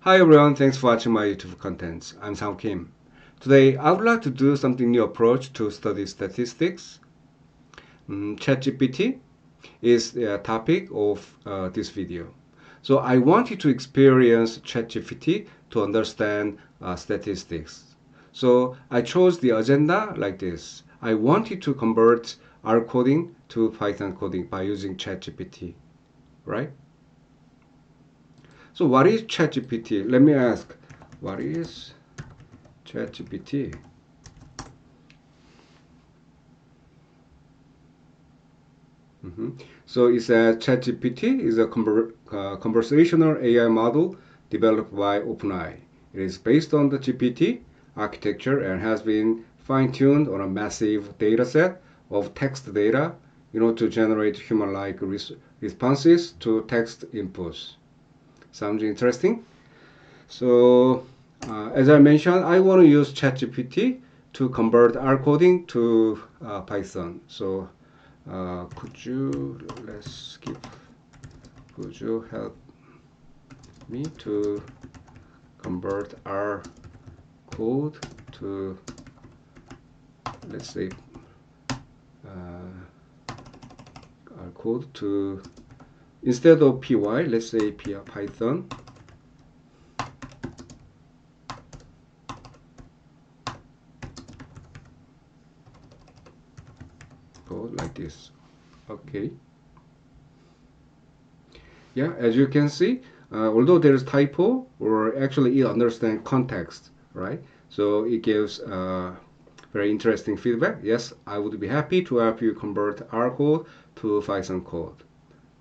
Hi everyone, thanks for watching my YouTube contents. I'm Sang Kim. Today I would like to do something new approach to study statistics. ChatGPT is the topic of this video. So I want you to experience ChatGPT to understand statistics. So I chose the agenda like this. I want you to convert R coding to Python coding by using ChatGPT, right? So what is ChatGPT? Let me ask, what is ChatGPT? So it's a ChatGPT is a conversational AI model developed by OpenAI. It is based on the GPT architecture and has been fine-tuned on a massive data set of text data, to generate human-like responses to text inputs. Sounds interesting? So, as I mentioned, I want to use ChatGPT to convert R coding to Python. So, let's skip, could you help me to convert R code to, let's say, R code to, instead of py, let's say Python. Code like this. Okay. Yeah, as you can see, although there's typo, or actually it understands context, right? So it gives very interesting feedback. Yes, I would be happy to help you convert R code to Python code,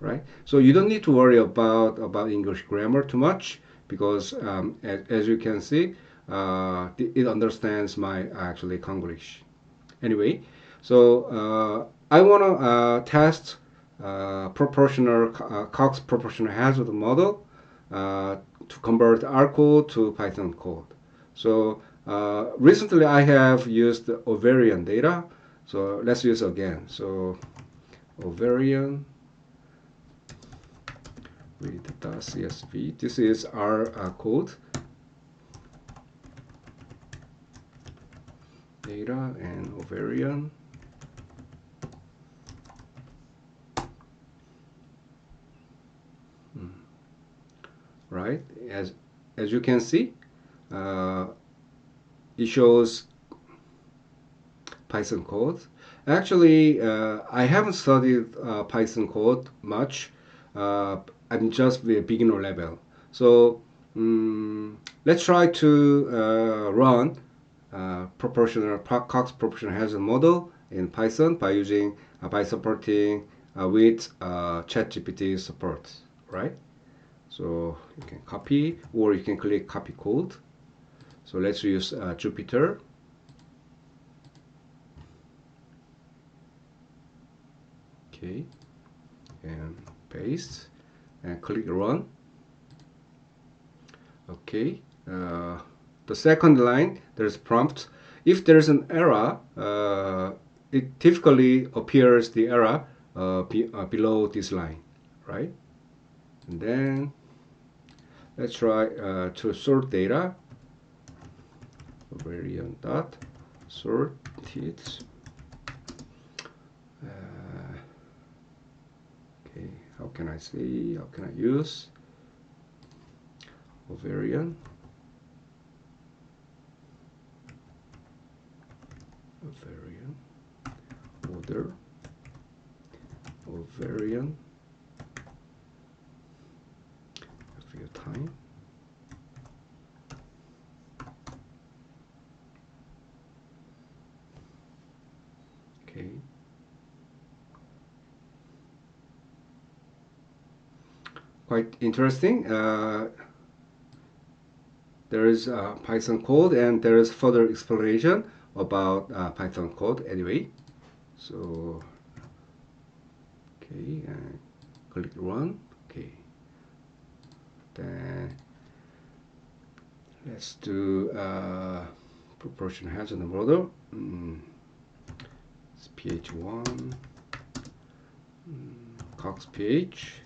right? So you don't need to worry about English grammar too much because as you can see, it understands my actually Konglish. Anyway, so I want to test proportional Cox proportional hazard model to convert R code to Python code. So recently I have used ovarian data. So let's use again. So ovarian read.csv. This is our code data and ovarian. Right, as you can see, it shows Python code. Actually, I haven't studied Python code much. I'm just the beginner level. So let's try to run Cox proportional hazard model in Python by supporting with ChatGPT support, right? So you can copy or you can click copy code. So let's use Jupyter. Okay, and paste and click run. Okay, the second line there's prompt. If there's an error, it typically appears the error below this line, right? And then let's try to sort data. Ovarian dot sort it. Okay, how can I use ovarian order ovarian a few times. Okay, quite interesting. There is Python code and there is further explanation about Python code anyway. So okay, click run. Okay, then let's do proportional hazard model. It's ph1 Cox ph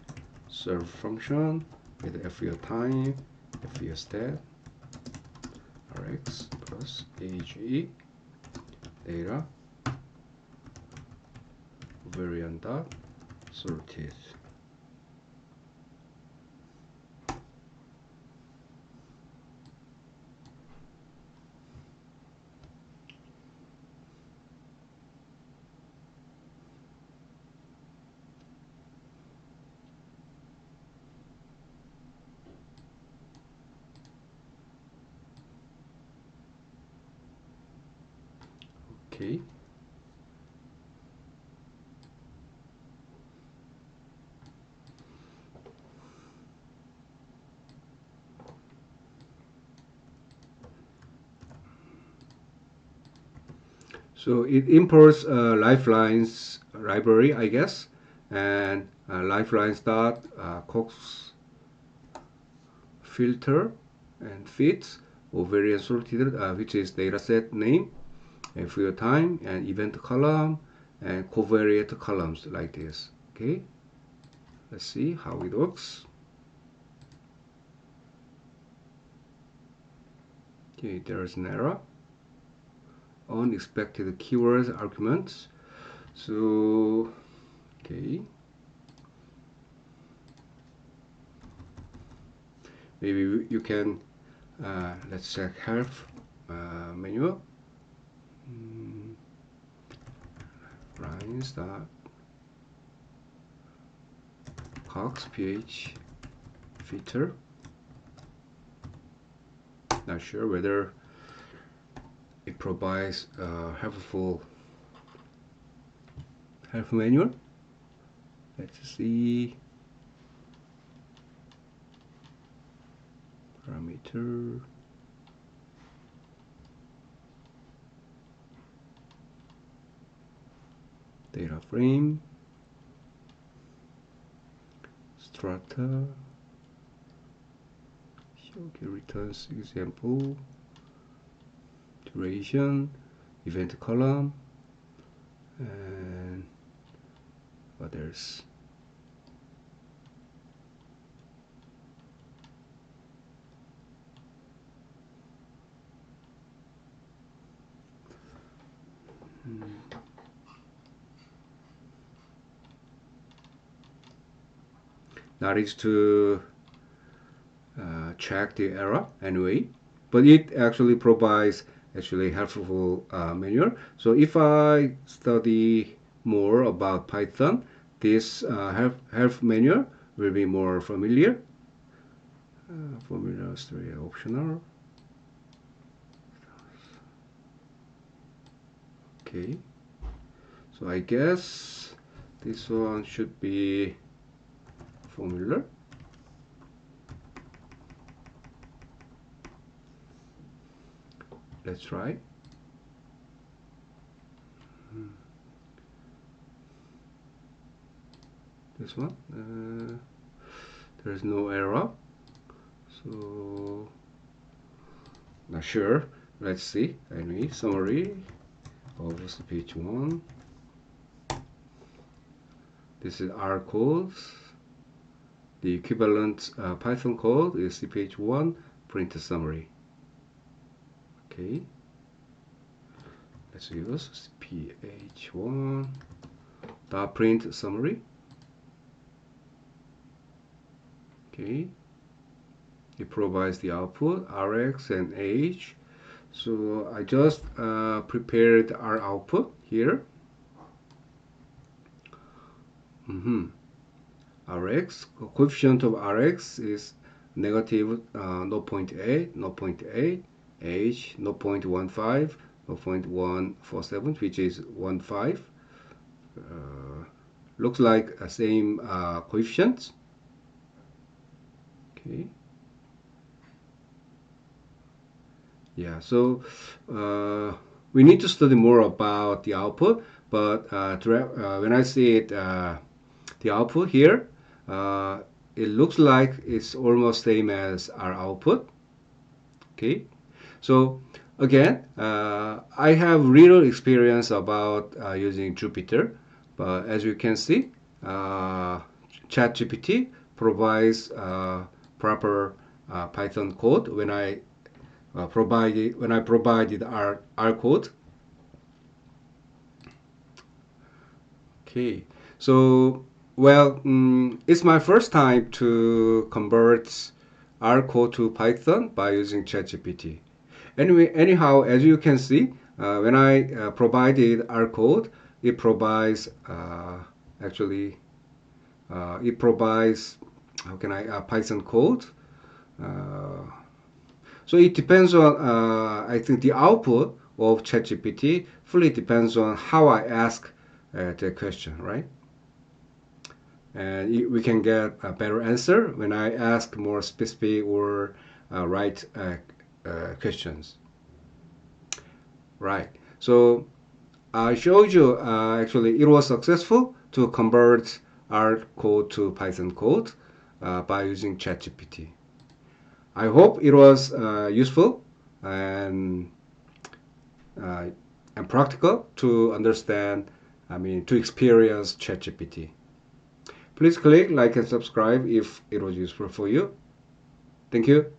serve function with every time FEOstat Rx plus AGE data ovarian dot sorted. Okay. So it imports Lifelines library, I guess, and Lifelines dot Cox filter and fits ovarian sorted, which is dataset name and for your time and event column and covariate columns like this. Okay, let's see how it works. Okay, there's an error. Unexpected keywords arguments. So, okay, maybe you can let's check help menu. Lines dot Cox pH filter. Not sure whether it provides a helpful help manual. Let's see. Parameter. Data frame. Strata. Okay, returns example. Duration. Event column. And others. That is to check the error anyway, but it actually provides actually helpful manual. So if I study more about Python, this help manual will be more familiar. Formula story optional. Okay, so I guess this one should be formula. Let's try. This one. There's no error, so not sure. Let's see. Anyway, summary of page 1. This is R codes. The equivalent Python code is page 1 print summary. Okay, let's use ph1 dot print summary. Okay, it provides the output Rx and age. So I just prepared our output here. Rx coefficient of Rx is negative 0.8, 0.8, age 0.15, 0.147, which is 1.5. Looks like the same coefficients. Okay. Yeah, so we need to study more about the output, but when I see it, the output here, it looks like it's almost same as our output. Okay, so again, I have little experience about using Jupyter, but as you can see, ChatGPT provides proper Python code when I provided R code. Okay, so well, it's my first time to convert R code to Python by using ChatGPT. Anyway, anyhow, as you can see, when I provided R code, it provides actually it provides how can I Python code. Uh, so it depends on I think the output of ChatGPT fully depends on how I ask the question, right? And we can get a better answer when I ask more specific or right questions, right? So I showed you actually it was successful to convert R code to Python code by using ChatGPT. I hope it was useful and uh, and practical to understand. I mean, to experience ChatGPT. Please click like and subscribe if it was useful for you. Thank you.